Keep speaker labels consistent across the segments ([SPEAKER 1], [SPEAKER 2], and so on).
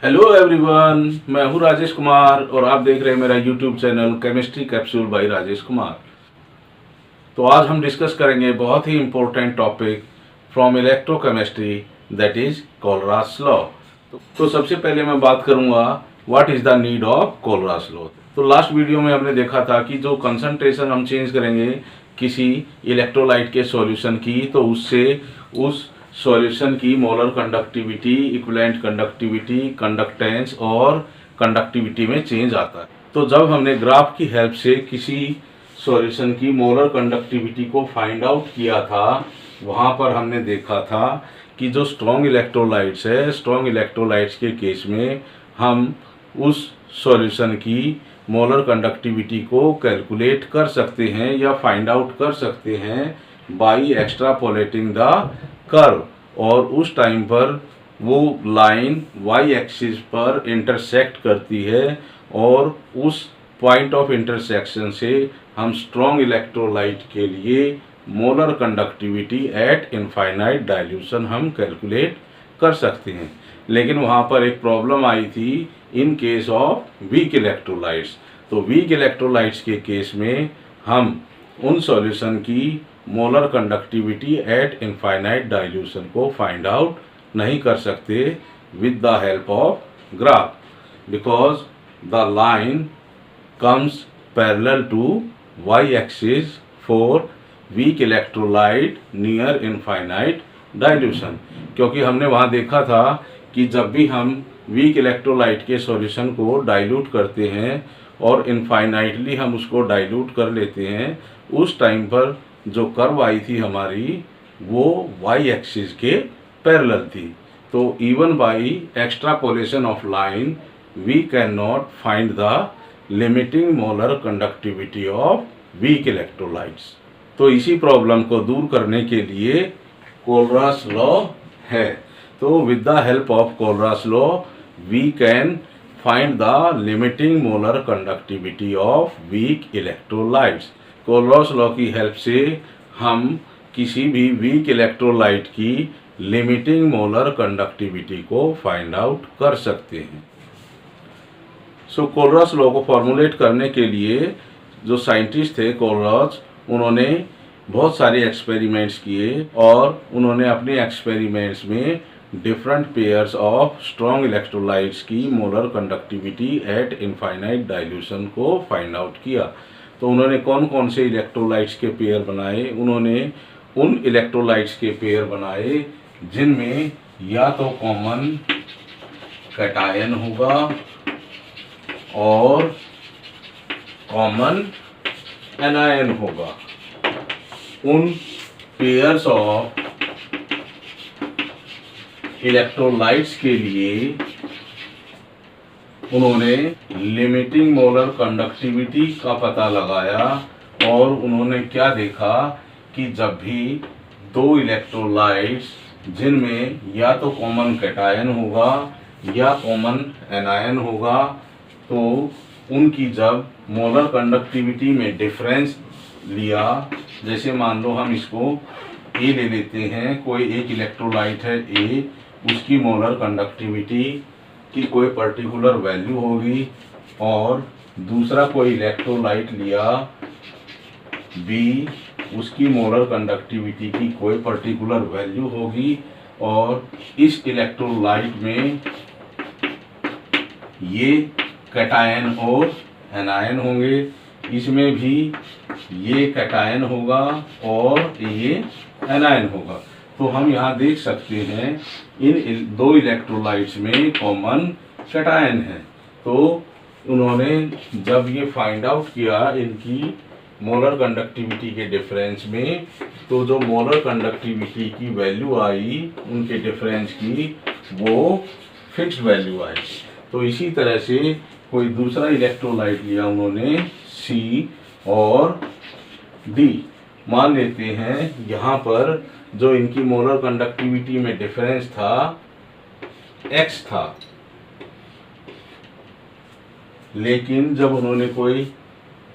[SPEAKER 1] Hello everyone, मैं हूं राजेश कुमार और आप देख रहे हैं मेरा YouTube channel chemistry capsule by Rajesh Kumar. तो आज हम डिस्कस करेंगे बहुत ही important topic from electrochemistry, that is Kohlrausch law. तो सबसे पहले मैं बात करूंगा what is the need of Kohlrausch law. तो लास्ट वीडियो में हमने देखा था कि जो कंसंट्रेशन हम चेंज करेंगे किसी इलेक्ट्रोलाइट के सॉल्यूशन की, तो उससे उस सॉल्यूशन की molar conductivity, equivalent conductivity, conductance और कंडक्टिविटी में चेंज आता है। तो जब हमने ग्राफ की हेल्प से किसी सॉल्यूशन की मोलर कंडक्टिविटी को फाइंड आउट किया था, वहाँ पर हमने देखा था कि जो स्ट्रॉन्ग इलेक्ट्रोलाइट्स है, स्ट्रॉन्ग इलेक्ट्रोलाइट्स के केस में हम उस सॉल्यूशन की मोलर कंडक्टिविटी को कैलकुलेट कर सकते हैं या फाइंड आउट कर सकते हैं बाई एक्स्ट्रापोलेटिंग द कर्व। और उस टाइम पर वो लाइन वाई एक्सिस पर इंटरसेक्ट करती है और उस पॉइंट ऑफ इंटरसेक्शन से हम स्ट्रॉन्ग इलेक्ट्रोलाइट के लिए molar conductivity at infinite dilution हम कैलकुलेट कर सकते हैं। लेकिन वहाँ पर एक प्रॉब्लम आई थी in case of weak electrolytes. तो वीक इलेक्ट्रोलाइट्स के केस में हम उन सॉल्यूशन की molar conductivity at infinite dilution को फाइंड आउट नहीं कर सकते with the help of graph, because the line comes parallel to y axis for weak electrolyte near infinite dilution. क्योंकि हमने वहाँ देखा था कि जब भी हम वीक इलेक्ट्रोलाइट के सॉल्यूशन को डाइल्यूट करते हैं और इनफाइनाइटली हम उसको डाइल्यूट कर लेते हैं, उस टाइम पर जो कर्व आई थी हमारी वो वाई एक्सिस के पैरेलल थी। तो even by extrapolation of line we can not find the limiting molar conductivity of weak electrolytes. तो इसी प्रॉब्लम को दूर करने के लिए कोलरास लॉ है। तो with the help of Kohlrausch law we can find the limiting molar conductivity of weak electrolytes. Kohlrausch law की हेल्प से हम किसी भी वीक इलेक्ट्रोलाइट की लिमिटिंग मोलर कंडक्टिविटी को फाइंड आउट कर सकते हैं। सो कोलरास लॉ को फॉर्मुलेट करने के लिए जो साइंटिस्ट थे कोलरास, उन्होंने बहुत सारे एक्सपेरिमेंट्स किए और उन्होंने अपने एक्सपेरिमेंट्स में different pairs of strong electrolytes की molar conductivity at infinite dilution को फाइंड आउट किया। तो उन्होंने कौन कौन से इलेक्ट्रोलाइट्स के पेयर बनाए? उन्होंने उन इलेक्ट्रोलाइट्स के पेयर बनाए जिनमें या तो कॉमन कैटायन होगा और कॉमन एनायन होगा। उन पेयर्स ऑफ इलेक्ट्रोलाइट्स के लिए उन्होंने लिमिटिंग मोलर कंडक्टिविटी का पता लगाया और उन्होंने क्या देखा कि जब भी दो इलेक्ट्रोलाइट्स जिनमें या तो कॉमन कैटायन होगा या कॉमन एनायन होगा, तो उनकी जब मोलर कंडक्टिविटी में डिफरेंस लिया, जैसे मान लो हम इसको ए ले लेते हैं, कोई एक इलेक्ट्रोलाइट है ए, उसकी मोलर कंडक्टिविटी की कोई पर्टिकुलर वैल्यू होगी और दूसरा कोई इलेक्ट्रोलाइट लिया बी, उसकी मोलर कंडक्टिविटी की कोई पर्टिकुलर वैल्यू होगी और इस इलेक्ट्रोलाइट में ये कैटायन और एनायन होंगे, इसमें भी ये कैटायन होगा और ये एनायन होगा। तो हम यहाँ देख सकते हैं इन दो इलेक्ट्रोलाइट्स में कॉमन कैटायन है। तो उन्होंने जब ये फाइंड आउट किया इनकी मोलर कंडक्टिविटी के डिफरेंस में, तो जो मोलर कंडक्टिविटी की वैल्यू आई उनके डिफरेंस की, वो फिक्स्ड वैल्यू आई। तो इसी तरह से कोई दूसरा इलेक्ट्रोलाइट लिया उन्होंने सी और डी। मान लेते हैं यहाँ पर जो इनकी मोलर कंडक्टिविटी में डिफरेंस था x था, लेकिन जब उन्होंने कोई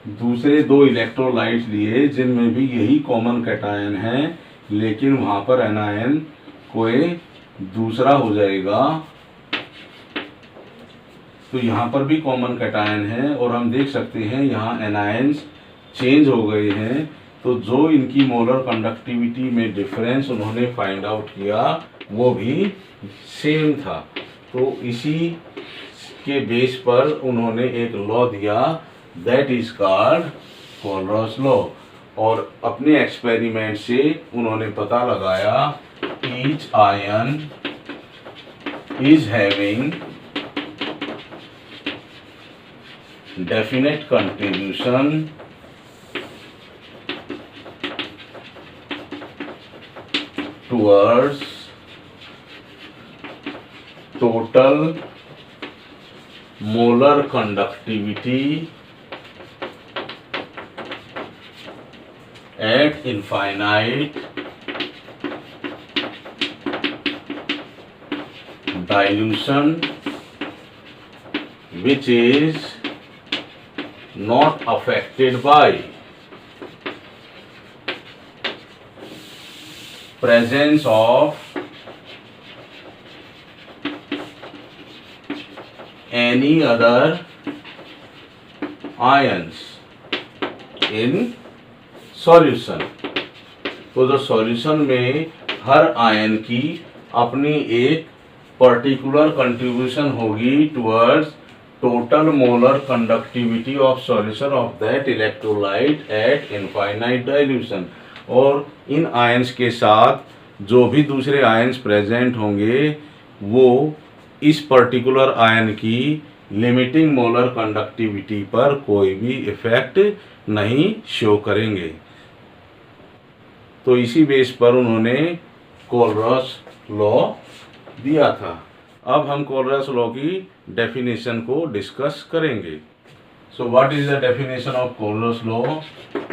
[SPEAKER 1] दूसरे दो इलेक्ट्रोलाइट्स लिए जिनमें भी यही कॉमन कैटायन है, लेकिन वहाँ पर एनायन कोई दूसरा हो जाएगा, तो यहाँ पर भी कॉमन कैटायन है और हम देख सकते हैं यहाँ एनायंस चेंज हो गए हैं। तो जो इनकी मोलर कंडक्टिविटी में डिफरेंस उन्होंने फाइंड आउट किया वो भी सेम था। तो इसी के बेस पर उन्होंने एक लॉ दिया, दैट इज कॉल्ड कोलरॉस लॉ। और अपने एक्सपेरिमेंट से उन्होंने पता लगाया each ion is having definite contribution towards total molar conductivity at infinite dilution, which is not affected by presence of any other ions in solution। तो जो solution में हर ion की अपनी एक पर्टिकुलर कंट्रीब्यूशन होगी towards total molar conductivity of solution of that electrolyte at infinite dilution। और इन ions के साथ जो भी दूसरे आयंस प्रेजेंट होंगे वो इस पर्टिकुलर आयन की लिमिटिंग मोलर कंडक्टिविटी पर कोई भी इफेक्ट नहीं शो करेंगे। तो इसी बेस पर उन्होंने कोलरॉस लॉ दिया था। अब हम कोलरॉस लॉ की डेफिनेशन को डिस्कस करेंगे। So what is the definition of Kohlrausch law?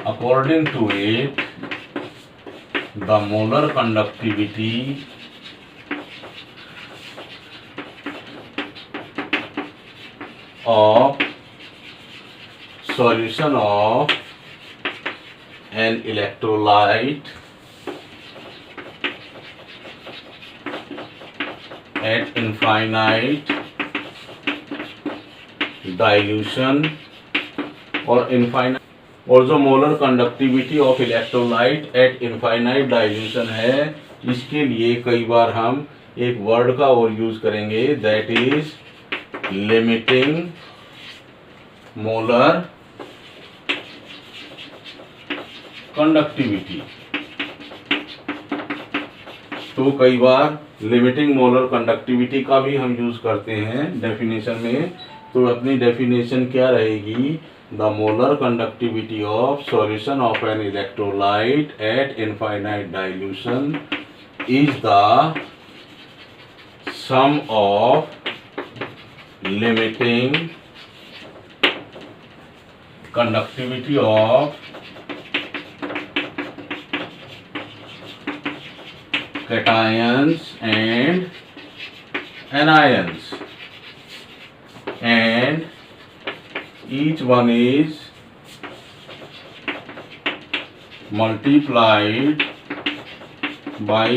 [SPEAKER 1] According to it the molar conductivity of solution of an electrolyte at infinite dilution और इनफाइनाइट और जो molar conductivity of electrolyte at infinite dilution है, इसके लिए कई बार हम एक वर्ड का और यूज करेंगे, that is limiting molar conductivity. तो कई बार लिमिटिंग मोलर कंडक्टिविटी का भी हम यूज करते हैं डेफिनेशन में। तो अपनी डेफिनेशन क्या रहेगी? The molar conductivity of solution of an electrolyte at infinite dilution is the sum of limiting conductivity of cations and anions, and each one is multiplied by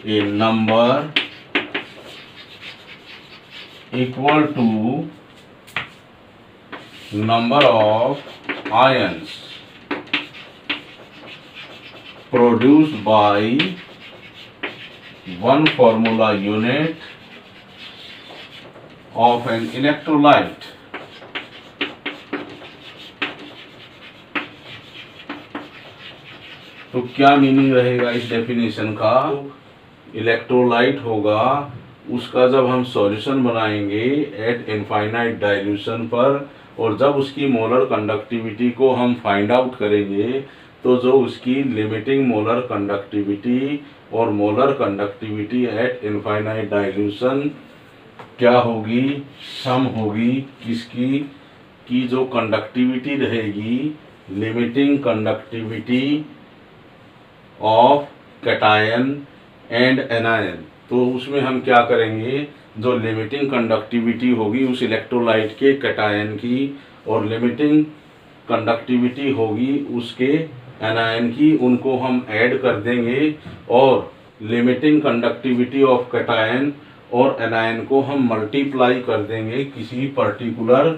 [SPEAKER 1] a number equal to number of ions produced by one formula unit of an electrolyte। तो क्या meaning रहेगा इस definition का? Electrolyte होगा, उसका जब हम solution बनाएंगे एट इनफाइनाइट डाइल्यूशन पर और जब उसकी मोलर कंडक्टिविटी को हम फाइंड आउट करेंगे तो जो उसकी लिमिटिंग मोलर कंडक्टिविटी और molar conductivity at infinite dilution क्या होगी? सम होगी किसकी? की जो कंडक्टिविटी रहेगी limiting conductivity of cation and anion. तो उसमें हम क्या करेंगे, जो लिमिटिंग कंडक्टिविटी होगी उस इलेक्ट्रोलाइट के कैटायन की और लिमिटिंग कंडक्टिविटी होगी उसके एनायन की, उनको हम ऐड कर देंगे और लिमिटिंग कंडक्टिविटी ऑफ कैटायन और एनायन को हम मल्टीप्लाई कर देंगे किसी पर्टिकुलर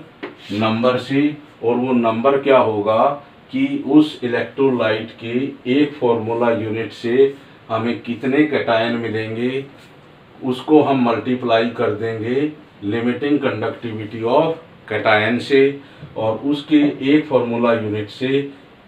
[SPEAKER 1] नंबर से, और वो नंबर क्या होगा कि उस इलेक्ट्रोलाइट के एक फॉर्मूला यूनिट से हमें कितने कैटायन मिलेंगे उसको हम मल्टीप्लाई कर देंगे लिमिटिंग कंडक्टिविटी ऑफ कैटायन से, और उसके एक फॉर्मूला यूनिट से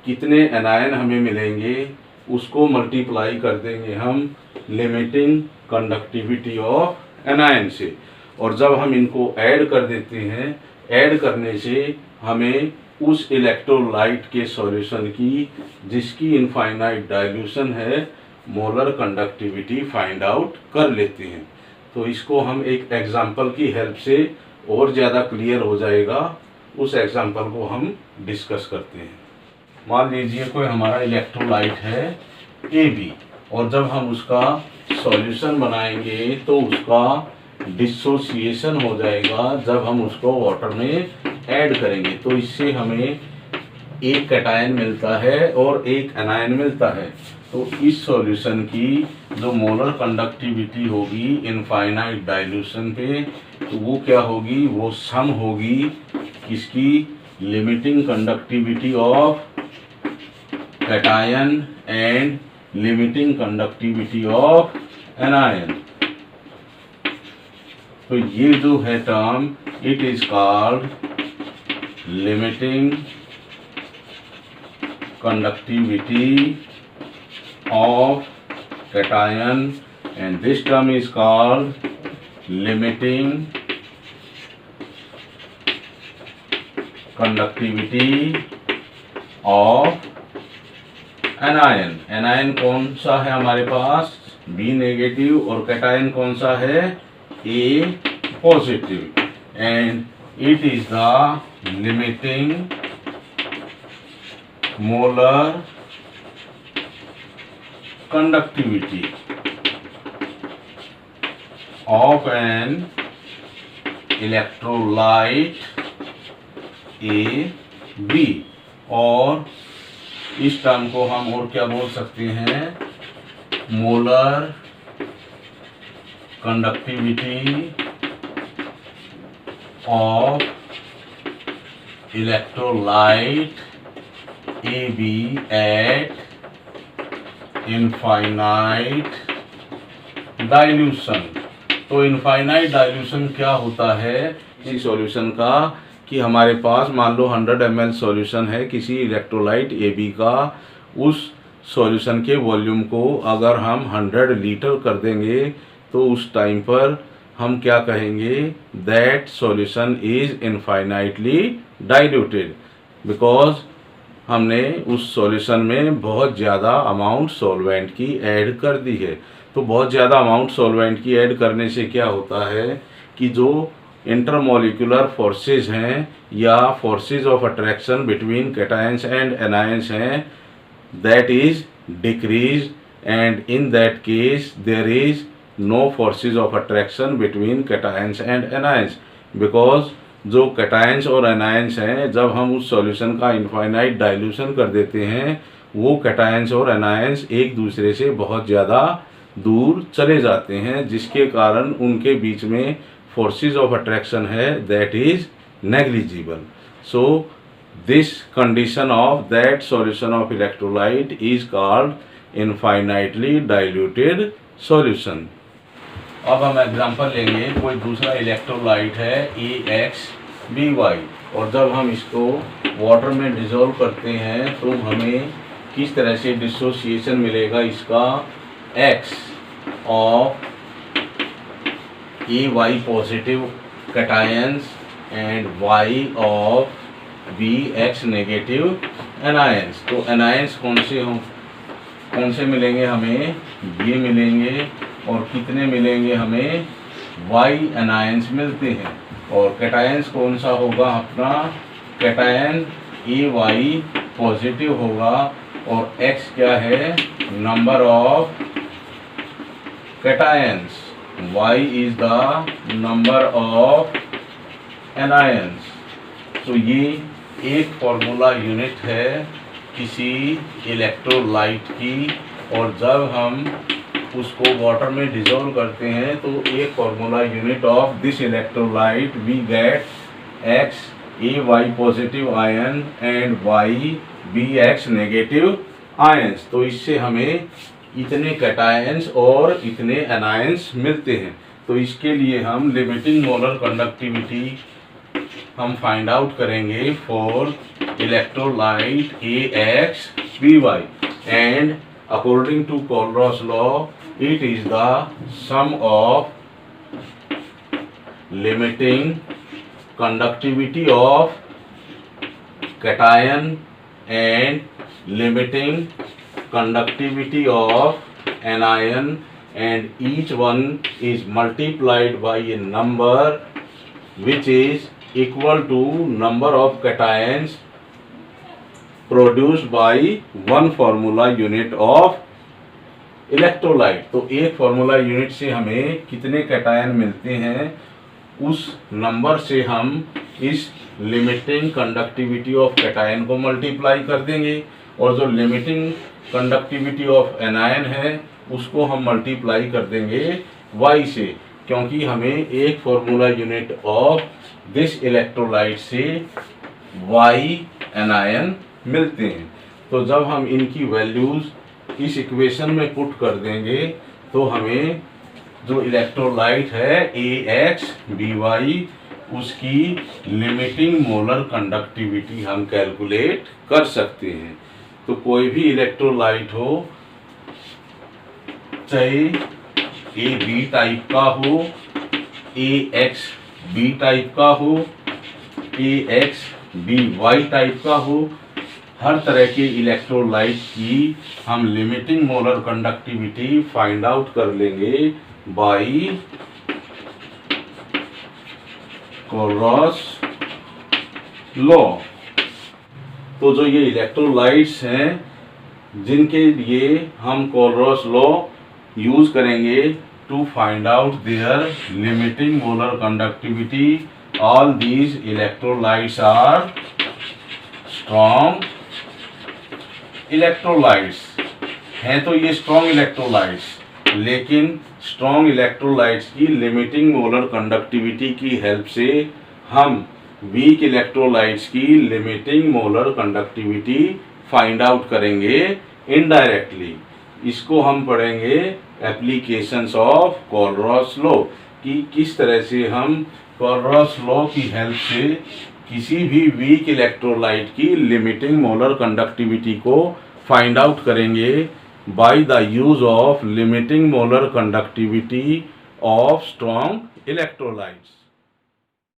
[SPEAKER 1] कितने एनायन हमें मिलेंगे उसको मल्टीप्लाई कर देंगे हम लिमिटिंग कंडक्टिविटी ऑफ एनायन से। और जब हम इनको ऐड कर देते हैं, ऐड करने से हमें उस इलेक्ट्रोलाइट के सॉल्यूशन की जिसकी इनफाइनाइट डाइल्यूशन है मोलर कंडक्टिविटी फाइंड आउट कर लेते हैं। तो इसको हम एक एग्जांपल की हेल्प से और ज़्यादा क्लियर हो जाएगा, उस एग्जांपल को हम डिस्कस करते हैं। मान लीजिए कोई हमारा इलेक्ट्रोलाइट है AB, और जब हम उसका सॉल्यूशन बनाएंगे तो उसका डिसोसिएशन हो जाएगा जब हम उसको वाटर में ऐड करेंगे। तो इससे हमें एक कैटायन मिलता है और एक एनायन मिलता है। तो इस सॉल्यूशन की जो मोलर कंडक्टिविटी होगी इनफाइनाइट डाइल्यूशन पे, तो वो क्या होगी, वो सम होगी किसकी, limiting conductivity of cation and limiting conductivity of anion. तो ये जो है term it is called limiting conductivity of cation, and this term is called limiting conductivity of anion। Anion कौन सा है हमारे पास, B नेगेटिव, और कैटायन कौन सा है, A positive, and it is the limiting molar conductivity of an electrolyte AB। और इस टर्म को हम और क्या बोल सकते हैं, molar conductivity of electrolyte AB eight infinite dilution. तो इनफाइनाइट डाइल्यूशन क्या होता है इस सॉल्यूशन का, कि हमारे पास मान लो 100 ml सॉल्यूशन है किसी इलेक्ट्रोलाइट AB का, उस सॉल्यूशन के वॉल्यूम को अगर हम 100 लीटर कर देंगे तो उस टाइम पर हम क्या कहेंगे, that solution is infinitely diluted, because हमने उस सॉल्यूशन में बहुत ज़्यादा अमाउंट सॉल्वेंट की ऐड कर दी है। तो बहुत ज़्यादा अमाउंट सॉल्वेंट की ऐड करने से क्या होता है कि जो इंटरमोलिकुलर फोर्सेज हैं या forces of attraction between cations and anions हैं, that is decrease, and in that case there is no forces of attraction between cations and anions, because जो कैटायंस और एनायंस हैं जब हम उस सॉल्यूशन का इनफाइनाइट डाइल्यूशन कर देते हैं, वो कैटायंस और एनायंस एक दूसरे से बहुत ज़्यादा दूर चले जाते हैं, जिसके कारण उनके बीच में फोर्सेस ऑफ अट्रैक्शन है that is negligible. So this condition of that solution of electrolyte is called infinitely diluted solution. अब हम एग्जांपल लेंगे, कोई दूसरा इलेक्ट्रोलाइट है EXBY, और जब हम इसको वाटर में डिसॉल्व करते हैं तो हमें किस तरह से डिसोसिएशन मिलेगा इसका, X of AY positive cations and Y of BX negative anions. तो एनायंस कौन से मिलेंगे हमें, ये मिलेंगे, और कितने मिलेंगे हमें, Y एनायंस मिलते हैं। और कैटायंस कौन सा होगा अपना, कैटायन AY पॉजिटिव होगा, और X क्या है, number of cations, Y is the number of anions. तो ये एक फॉर्मूला यूनिट है किसी इलेक्ट्रोलाइट की, और जब हम उसको वाटर में डिजोल्व करते हैं तो एक formula unit of this electrolyte we get x a y positive ion and y b x negative ions. तो इससे हमें इतने कैटायंस और इतने एनायंस मिलते हैं। तो इसके लिए हम लिमिटिंग मोलर कंडक्टिविटी हम फाइंड आउट करेंगे for electrolyte a x b y and according to Kohlrausch law it is the sum of limiting conductivity of cation and limiting conductivity of anion, and each one is multiplied by a number which is equal to number of cations produced by one formula unit of electrolyte. तो एक formula unit से हमें कितने cation मिलते हैं उस number से हम इस लिमिटिंग कंडक्टिविटी ऑफ कैटायन को मल्टीप्लाई कर देंगे, और जो लिमिटिंग कंडक्टिविटी ऑफ एनायन है उसको हम मल्टीप्लाई कर देंगे y से, क्योंकि हमें एक formula unit of this electrolyte से y एनायन मिलते हैं। तो जब हम इनकी वैल्यूज इस इक्वेशन में पुट कर देंगे तो हमें जो इलेक्ट्रोलाइट है ए एक्स बी वाई उसकी लिमिटिंग मोलर कंडक्टिविटी हम कैलकुलेट कर सकते हैं। तो कोई भी इलेक्ट्रोलाइट हो, चाहे ए बी टाइप का हो, ए एक्स बी टाइप का हो, ए एक्स बी वाई टाइप का हो, हर तरह के इलेक्ट्रोलाइट की हम limiting molar conductivity find out कर लेंगे बाई कोलरॉस लॉ। तो जो ये इलेक्ट्रोलाइट्स हैं जिनके लिए हम कोलरॉस लॉ यूज करेंगे to find out their limiting molar conductivity, all these electrolytes are strong electrolytes हैं। तो ये स्ट्रॉन्ग इलेक्ट्रोलाइट्स, लेकिन स्ट्रॉन्ग इलेक्ट्रोलाइट्स की लिमिटिंग मोलर कंडक्टिविटी की हेल्प से हम वीक इलेक्ट्रोलाइट्स की limiting molar conductivity find out करेंगे इनडायरेक्टली। इसको हम पढ़ेंगे एप्लीकेशंस ऑफ कोलरॉस लॉ, कि किस तरह से हम कोलरॉस लॉ की हेल्प से किसी भी वीक इलेक्ट्रोलाइट की लिमिटिंग मोलर कंडक्टिविटी को फाइंड आउट करेंगे by the use of limiting molar conductivity of strong electrolytes.